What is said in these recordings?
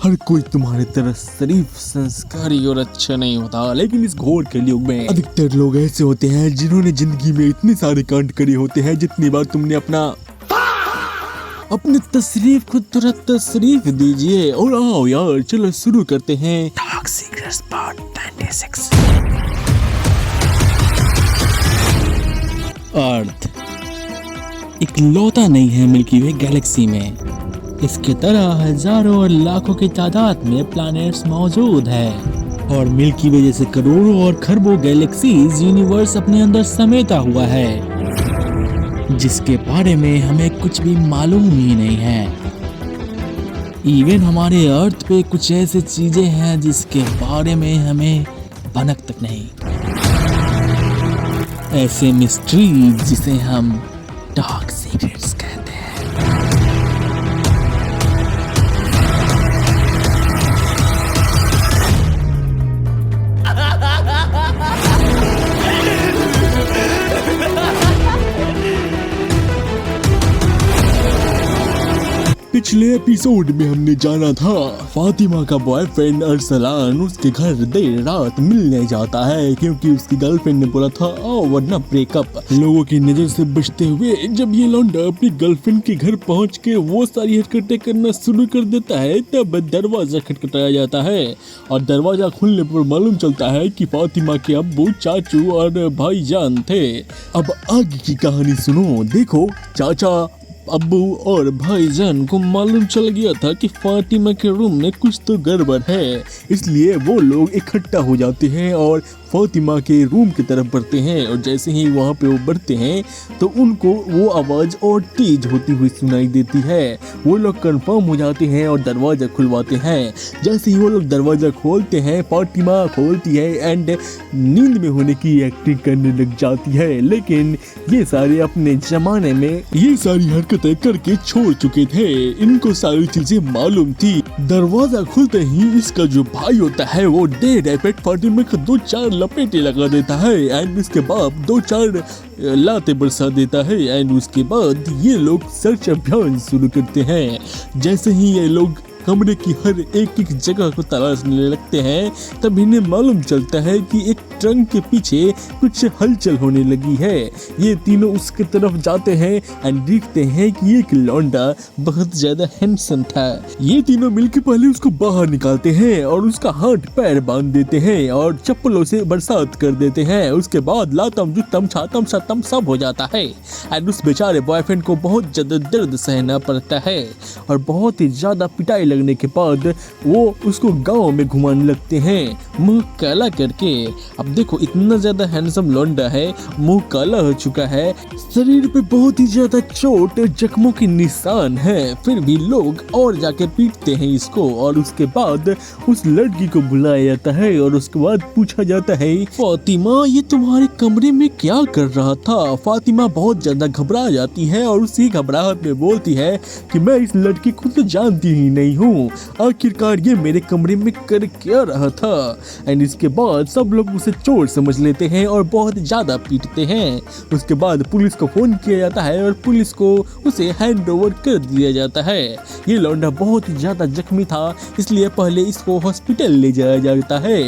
हर कोई तुम्हारे तरह शरीफ, संस्कारी और अच्छा नहीं होता, लेकिन इस घोर कलयुग में अधिकतर लोग ऐसे होते हैं जिन्होंने जिंदगी में इतने सारे कांड करे होते हैं। जितनी बार तुमने अपनी तशरीफ को तुरंत तशरीफ दीजिए और आओ यार, चलो शुरू करते हैं टॉक सीक्रेट्स पार्ट 26। अर्थ इकलौता नहीं है मिल्की वे गैलेक्सी में। इसके तरह हजारों और लाखों की तादाद में प्लैनेट्स मौजूद है और मिल्की वे जैसे करोड़ों और खरबों गैलेक्सीज यूनिवर्स अपने अंदर समेटा हुआ है, जिसके बारे में हमें कुछ भी मालूम ही नहीं है। इवन हमारे अर्थ पे कुछ ऐसी चीजें हैं जिसके बारे में हमें भनक तक नहीं। ऐसे मिस्ट्रीज जिसे हम डार्क सीक्रेट्स कहते हैं। पिछले एपिसोड में हमने जाना था फातिमा का बॉयफ्रेंड अरसलान उसके घर देर रात मिलने जाता है क्योंकि उसकी गर्लफ्रेंड ने बोला था आओ वरना ब्रेकअप। लोगों की नजर से बचते हुए जब ये लौंडा अपनी गर्लफ्रेंड के घर पहुंच के वो सारी हरकतें करना शुरू कर देता है, तब दरवाजा खटखटाया जाता है और दरवाजा खुलने पर मालूम चलता है कि फातिमा के अब्बू, चाचू और भाईजान थे। अब आगे की कहानी सुनो। देखो, चाचा, अब्बू और भाईजान को मालूम चल गया था कि फातिमा के रूम में कुछ तो गड़बड़ है, इसलिए वो लोग इकट्ठा हो जाते हैं और फातिमा के रूम की तरफ बढ़ते हैं। और जैसे ही वहाँ पे वो बढ़ते हैं तो उनको वो आवाज़ और तेज होती हुई सुनाई देती है। वो लोग कंफर्म हो जाते हैं और दरवाज़ा खुलवाते हैं। जैसे ही वो लोग दरवाज़ा खोलते हैं, फातिमा खोलती है एंड नींद में होने की एक्टिंग करने लग जाती है। लेकिन ये सारे अपने ज़माने में ये सारी हरकतें करके छोड़ चुके थे, इनको सारी चीज़ें मालूम थी। दरवाज़ा खुलते ही इसका जो भाई होता है वो डेड एफेक्ट फातिमा को 2-4 लपेटे लगा देता है एंड उसके बाद 2-4 लाते बरसा देता है एंड उसके बाद ये लोग सर्च अभियान शुरू करते हैं। जैसे ही ये लोग कमरे की हर एक जगह को तलाशने लगते हैं, तब इन्हें मालूम चलता है कि एक ट्रंक के पीछे कुछ हलचल होने लगी है। ये तीनों उसके तरफ जाते हैं एंड देखते हैं कि एक लौंडा बहुत ज्यादा हैंडसम था। ये तीनों मिलकर पहले उसको बाहर निकालते हैं और उसका हाथ पैर बांध देते हैं और चप्पलों से बरसात कर देते हैं। उसके बाद लातम जुतम छातम सतम सब हो जाता है एंड उस बेचारे बॉयफ्रेंड को बहुत ज्यादा दर्द सहना पड़ता है और बहुत ही ज्यादा पिटाई लगने के बाद वो उसको गांव में घुमाने लगते हैं मुंह काला करके। अब देखो, इतना ज्यादा हैंडसम लौंडा है, मुंह काला हो चुका है, शरीर पे बहुत ही ज्यादा चोट जख्मों के निशान है, फिर भी लोग और जाके पीटते हैं इसको। और उसके बाद उस लड़की को बुलाया जाता है और उसके बाद पूछा जाता है फातिमा ये तुम्हारे कमरे में क्या कर रहा था। फातिमा बहुत ज्यादा घबरा जाती है और उसी घबराहट में बोलती है कि मैं इस लड़की को तो जानती ही नहीं हूँ, आखिरकार ये मेरे कमरे में कर क्या रहा था। एंड इसके बाद सब लोग उसे चोर समझ लेते हैं और बहुत ज्यादा पीटते हैं। उसके बाद पुलिस को फोन किया जाता है और पुलिस को उसे हैंड ओवर कर दिया जाता है। ये लौंडा बहुत ही ज्यादा जख्मी था, इसलिए पहले इसको हॉस्पिटल ले जाया जाता है।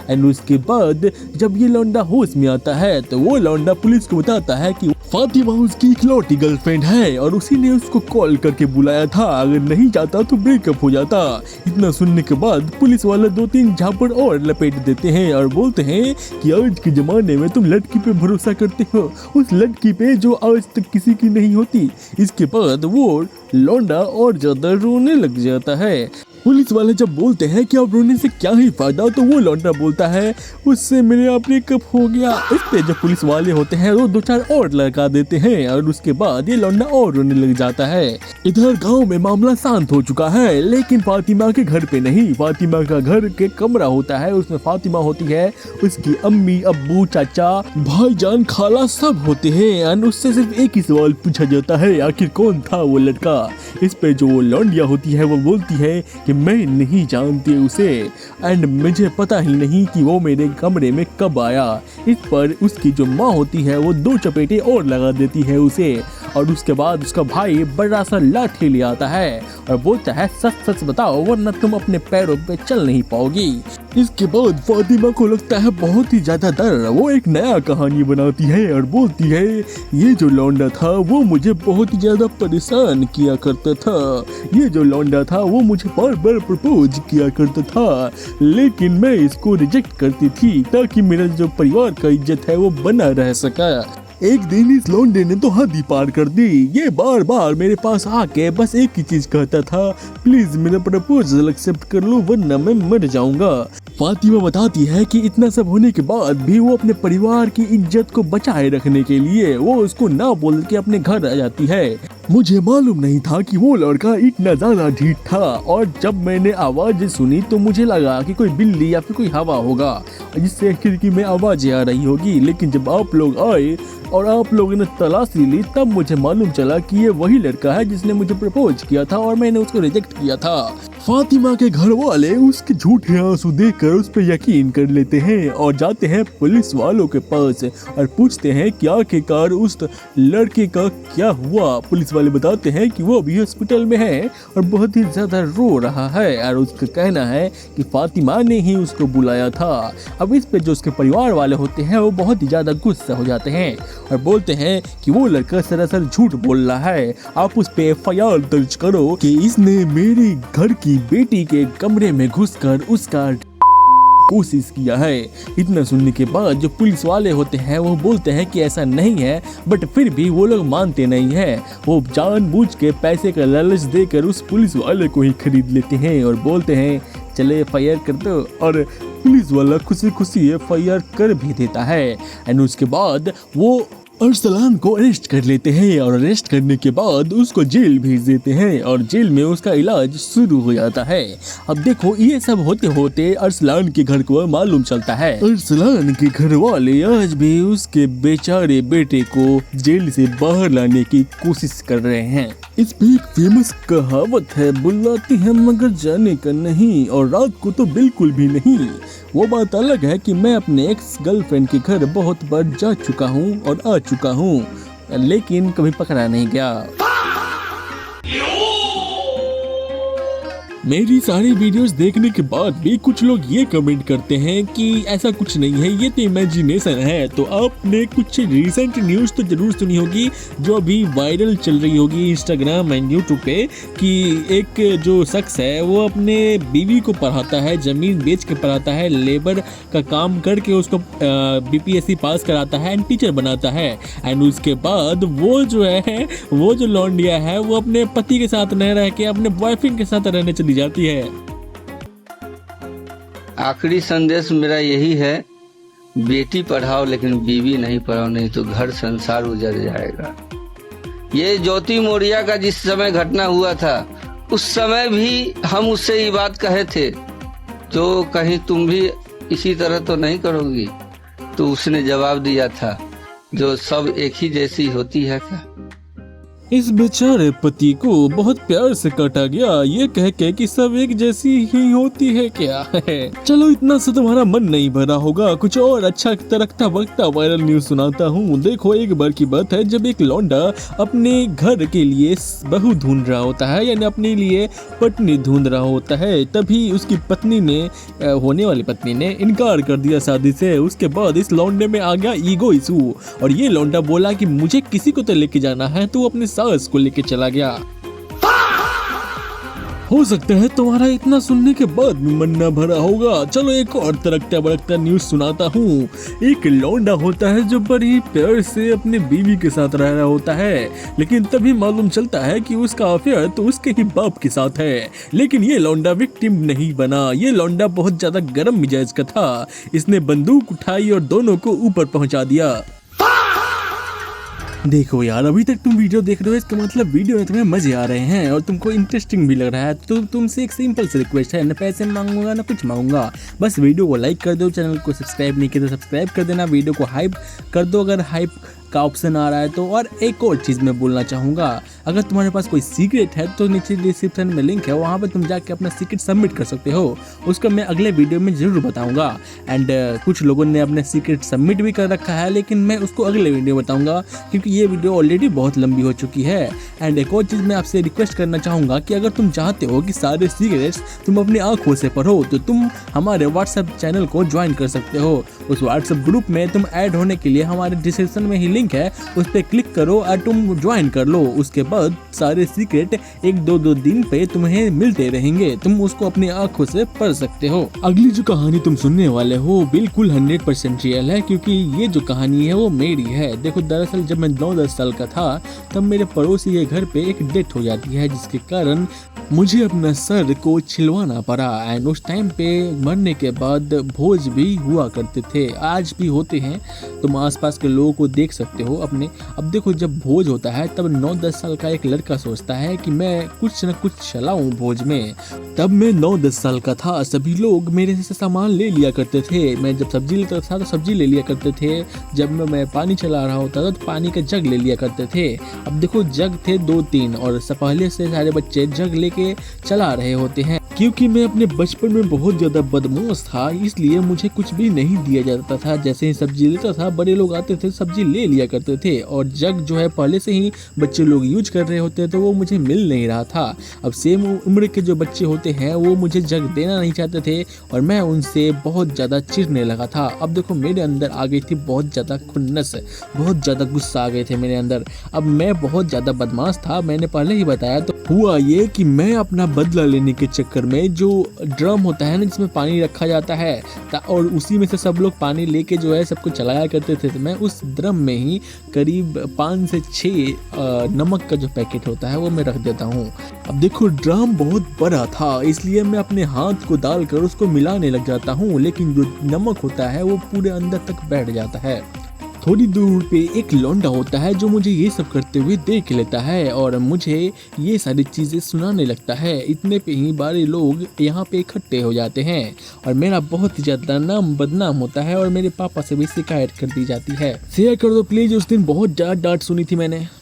एंड उसके बाद जब ये लौंडा होश में आता है तो वो लौंडा पुलिस को बताता है कि फातिमा उसकी इकलौती गर्लफ्रेंड है और उसी ने उसको कॉल करके बुलाया था, अगर नहीं जाता तो ब्रेकअप हो जाता। इतना सुनने के बाद पुलिस वाले 2-3 झापड़ और लपेट देते हैं और बोलते हैं कि आज के जमाने में तुम लड़की पे भरोसा करते हो, उस लड़की पे जो आज तक किसी की नहीं होती। इसके बाद वो लौंडा और ज्यादा रोने लग जाता है। पुलिस वाले जब बोलते हैं कि अब रोने से क्या ही फायदा, तो वो लौंडा बोलता है उससे मेरा ब्रेकअप हो गया। इस पे जब पुलिस वाले होते हैं वो 2-4 और लगा देते हैं और उसके बाद ये लौंडा और रोने लग जाता है। इधर गांव में मामला शांत हो चुका है, लेकिन फातिमा के घर पे नहीं। फातिमा का घर के कमरा होता है, उसमें फातिमा होती है, उसकी अम्मी, अब्बू, चाचा, भाईजान, खाला सब होते हैं एंड उससे सिर्फ एक ही सवाल पूछा जाता है, आखिर कौन था वो लड़का। इस पे जो लौंडिया होती है वो बोलती है कि मैं नहीं जानती उसे एंड मुझे पता ही नहीं कि वो मेरे कमरे में कब आया। इस पर उसकी जो माँ होती है वो 2 चपेटे और लगा देती है उसे और उसके बाद उसका भाई बड़ा सा लाठी ले आता है और बोलता है सच सच बताओ वरना तुम अपने पैरों पे चल नहीं पाओगी। इसके बाद फातिमा को लगता है बहुत ही ज्यादा डर। वो एक नया कहानी बनाती है और बोलती है ये जो लौंडा था वो मुझे बहुत ही ज्यादा परेशान किया करता था। ये जो लौंडा था वो मुझे बार बार प्रपोज किया करता था, लेकिन मैं इसको रिजेक्ट करती थी ताकि मेरा जो परिवार का इज्जत है वो बना रह सका। एक दिन इस लौंडे ने तो हद ही पार कर दी। ये बार बार मेरे पास आके बस एक ही चीज कहता था, प्लीज मेरा प्रपोजल एक्सेप्ट कर लो वरना मैं मर जाऊंगा। फातिमा बताती है कि इतना सब होने के बाद भी वो अपने परिवार की इज्जत को बचाए रखने के लिए वो उसको ना बोल के अपने घर आ जाती है। मुझे मालूम नहीं था कि वो लड़का इतना ज्यादा ढीठ था और जब मैंने आवाज सुनी तो मुझे लगा कि कोई बिल्ली या फिर कोई हवा होगा जिससे खिड़की में आवाजें आ रही होगी, लेकिन जब आप लोग आए और आप लोगों ने तलाशी ली तब मुझे मालूम चला कि ये वही लड़का है जिसने मुझे प्रपोज किया था और मैंने उसको रिजेक्ट किया था। फातिमा के घर वाले उसके झूठे आंसू देखकर उस पर यकीन कर लेते हैं और जाते हैं पुलिस वालों के पास और पूछते हैं कि आखिरकार उस लड़के का क्या हुआ। पुलिस वाले बताते हैं कि वो अभी हॉस्पिटल में है और बहुत ही ज्यादा रो रहा है और उसका कहना है कि फातिमा ने ही उसको बुलाया था। अब इस पे जो उसके परिवार वाले होते हैं वो बहुत ही ज्यादा गुस्सा हो जाते हैं और बोलते हैं कि वो लड़का सरासर झूठ बोल रहा है, आप उस पे एफआईआर दर्ज करो कि इसने मेरी घर की बेटी के कमरे में घुसकर उसका कोशिश किया है। इतना सुनने के बाद जो पुलिस वाले होते हैं वो बोलते हैं कि ऐसा नहीं है, बट फिर भी वो लोग मानते नहीं है। वो जानबूझ के पैसे का लालच देकर उस पुलिस वाले को ही खरीद लेते हैं और बोलते हैं चले एफआईआर कर दो, और पुलिस वाला खुशी खुशी एफआईआर कर भी देता है। एंड उसके बाद वो अरसलान को अरेस्ट कर लेते हैं और अरेस्ट करने के बाद उसको जेल भेज देते हैं और जेल में उसका इलाज शुरू हो जाता है। अब देखो ये सब होते होते अरसलान के घर को मालूम चलता है। अरसलान के घर वाले आज भी उसके बेचारे बेटे को जेल से बाहर लाने की कोशिश कर रहे हैं। इस पे एक फेमस कहावत है, बुलाती है मगर जाने का नहीं, और रात को तो बिल्कुल भी नहीं। वो बात अलग है कि मैं अपने एक्स गर्लफ्रेंड के घर बहुत बार जा चुका हूँ और आ चुका हूँ, लेकिन कभी पकड़ा नहीं गया। मेरी सारी वीडियोस देखने के बाद भी कुछ लोग ये कमेंट करते हैं कि ऐसा कुछ नहीं है, ये तो इमेजिनेशन है। तो आपने कुछ रिसेंट न्यूज़ तो जरूर सुनी होगी जो अभी वायरल चल रही होगी इंस्टाग्राम एंड यूट्यूब पे, कि एक जो शख्स है वो अपने बीवी को पढ़ाता है, ज़मीन बेच के पढ़ाता है, लेबर का काम करके उसको बीपीएससी पास कराता है एंड टीचर बनाता है। एंड उसके बाद वो जो लौंडिया है वो अपने पति के साथ न रह के अपने बॉयफ्रेंड के साथ रहने चली जाती है। आखिरी संदेश मेरा यही है, बेटी पढ़ाओ लेकिन बीवी नहीं पढ़ाओ, नहीं तो घर संसार उजड़ जाएगा। ये ज्योति मौर्य का जिस समय घटना हुआ था उस समय भी हम उससे ये बात कहे थे, तो कहीं तुम भी इसी तरह तो नहीं करोगी? तो उसने जवाब दिया था, जो सब एक ही जैसी होती है क्या? इस बेचारे पति को बहुत प्यार से काटा गया ये कह के कि सब एक जैसी ही होती है क्या है। चलो इतना से तुम्हारा मन नहीं भरा होगा, कुछ और अच्छा तरकता बरकता वायरल न्यूज सुनाता हूँ। देखो एक बार की बात है जब एक लौंडा अपने घर के लिए बहू ढूंढ रहा होता है, यानी अपने लिए पत्नी ढूंढ रहा होता है, तभी उसकी पत्नी ने होने वाली पत्नी ने इनकार कर दिया शादी से। उसके बाद इस लौंडे में आ गया ईगो इशू और ये लौंडा बोला कि मुझे किसी को तो लेके जाना है, तो अपने सास को लेके चला गया। हो सकता है तुम्हारा इतना सुनने के बाद भी मन न भरा होगा। चलो एक और तरकता भड़कता न्यूज सुनाता हूँ। एक लौंडा होता है जो बड़ी प्यार से अपने बीवी के साथ रह रहा होता है, लेकिन तभी मालूम चलता है कि उसका अफेयर तो उसके ही बाप के साथ है। लेकिन ये लौंडा विक्टिम नहीं बना, ये लौंडा बहुत ज्यादा गर्म मिजाज का था। इसने बंदूक उठाई और दोनों को ऊपर पहुंचा दिया। देखो यार, अभी तक तुम वीडियो देख रहे हो, इसका मतलब वीडियो में तुम्हें मजे आ रहे हैं और तुमको इंटरेस्टिंग भी लग रहा है। तो तुमसे एक सिंपल सी रिक्वेस्ट है, न पैसे मांगूंगा न कुछ मांगूंगा, बस वीडियो को लाइक कर दो, चैनल को सब्सक्राइब नहीं किया तो सब्सक्राइब कर देना, वीडियो को हाइप कर दो अगर हाइप का ऑप्शन आ रहा है तो। और एक और चीज़ मैं बोलना चाहूँगा, अगर तुम्हारे पास कोई सीक्रेट है तो नीचे डिस्क्रिप्शन में लिंक है, वहाँ पे तुम जाके अपना सीक्रेट सबमिट कर सकते हो। उसका मैं अगले वीडियो में जरूर बताऊंगा। एंड कुछ लोगों ने अपने सीक्रेट सबमिट भी कर रखा है, लेकिन मैं उसको अगले वीडियो बताऊंगा क्योंकि ये वीडियो ऑलरेडी बहुत लंबी हो चुकी है। एंड एक और चीज़ मैं आपसे रिक्वेस्ट करना चाहूँगा कि अगर तुम चाहते हो कि सारे सीक्रेट्स तुम अपनी आंखों से पढ़ो तो तुम हमारे व्हाट्सएप चैनल को ज्वाइन कर सकते हो। उस व्हाट्सएप ग्रुप में तुम ऐड होने के लिए हमारे डिस्क्रिप्शन में ही लिंक है, उस पर क्लिक करो और तुम ज्वाइन कर लो। उसके बाद सारे सीक्रेट 1-2 दिन पे तुम्हें मिलते रहेंगे, तुम उसको अपनी आंखों से पढ़ सकते हो। अगली जो कहानी तुम सुनने वाले हो बिल्कुल 100% रियल है, क्योंकि ये जो कहानी है वो मेरी है। देखो, दरअसल जब मैं 9-10 साल का था तब मेरे पड़ोसी के घर पे एक डेथ हो जाती है, जिसके कारण मुझे अपना सर को छिलवाना पड़ा। एंड उस टाइम पे मरने के बाद भोज भी हुआ करते थे, आज भी होते हैं, तुम आसपास के लोगों को देख सकते हो अपने। अब देखो, जब भोज होता है तब 9-10 साल का एक लड़का सोचता है कि मैं कुछ न कुछ चलाऊं भोज में। तब मैं 9-10 साल का था, सभी लोग मेरे से सामान ले लिया करते थे। मैं जब सब्जी लेता था तो सब्जी ले लिया करते थे, जब मैं पानी चला रहा होता था तो पानी का जग ले लिया करते थे। अब देखो, जग थे 2-3 और पहले से सारे बच्चे जग लेके चला रहे होते हैं। क्योंकि मैं अपने बचपन में बहुत ज्यादा बदमाश था, इसलिए मुझे कुछ भी नहीं दिया जाता था। जैसे ही सब्जी लेता था, बड़े लोग आते थे, सब्जी ले लिया करते थे, और जग जो है पहले से ही बच्चे लोग यूज कर रहे होते तो वो मुझे मिल नहीं रहा था। अब सेम उम्र के जो बच्चे होते हैं वो मुझे जग देना नहीं चाहते थे और मैं उनसे बहुत ज्यादा चिढ़ने लगा था। अब देखो, मेरे अंदर आ गई थी बहुत ज्यादा खुन्नस, बहुत ज्यादा गुस्सा आ गए थे मेरे अंदर। अब मैं बहुत ज्यादा बदमाश था, मैंने पहले ही बताया। तो हुआ ये कि मैं अपना बदला लेने के चक्कर में जो ड्रम होता है ना जिसमें पानी रखा जाता है और उसी में से सब लोग पानी लेके जो है सबको चलाया करते थे, तो मैं उस ड्रम में ही करीब 5 से 6 नमक का जो पैकेट होता है वो मैं रख देता हूँ। अब देखो, ड्रम बहुत बड़ा था, इसलिए मैं अपने हाथ को डालकर उसको मिलाने लग जाता हूँ, लेकिन जो नमक होता है वो पूरे अंदर तक बैठ जाता है। थोड़ी दूर पे एक लौंडा होता है जो मुझे ये सब करते हुए देख लेता है और मुझे ये सारी चीज़ें सुनाने लगता है। इतने पे ही बारे लोग यहाँ पे इकट्ठे हो जाते हैं और मेरा बहुत ही ज़्यादा नाम बदनाम होता है और मेरे पापा से भी शिकायत कर दी जाती है। शेयर कर दो प्लीज़, उस दिन बहुत ज़्यादा डांट सुनी थी मैंने।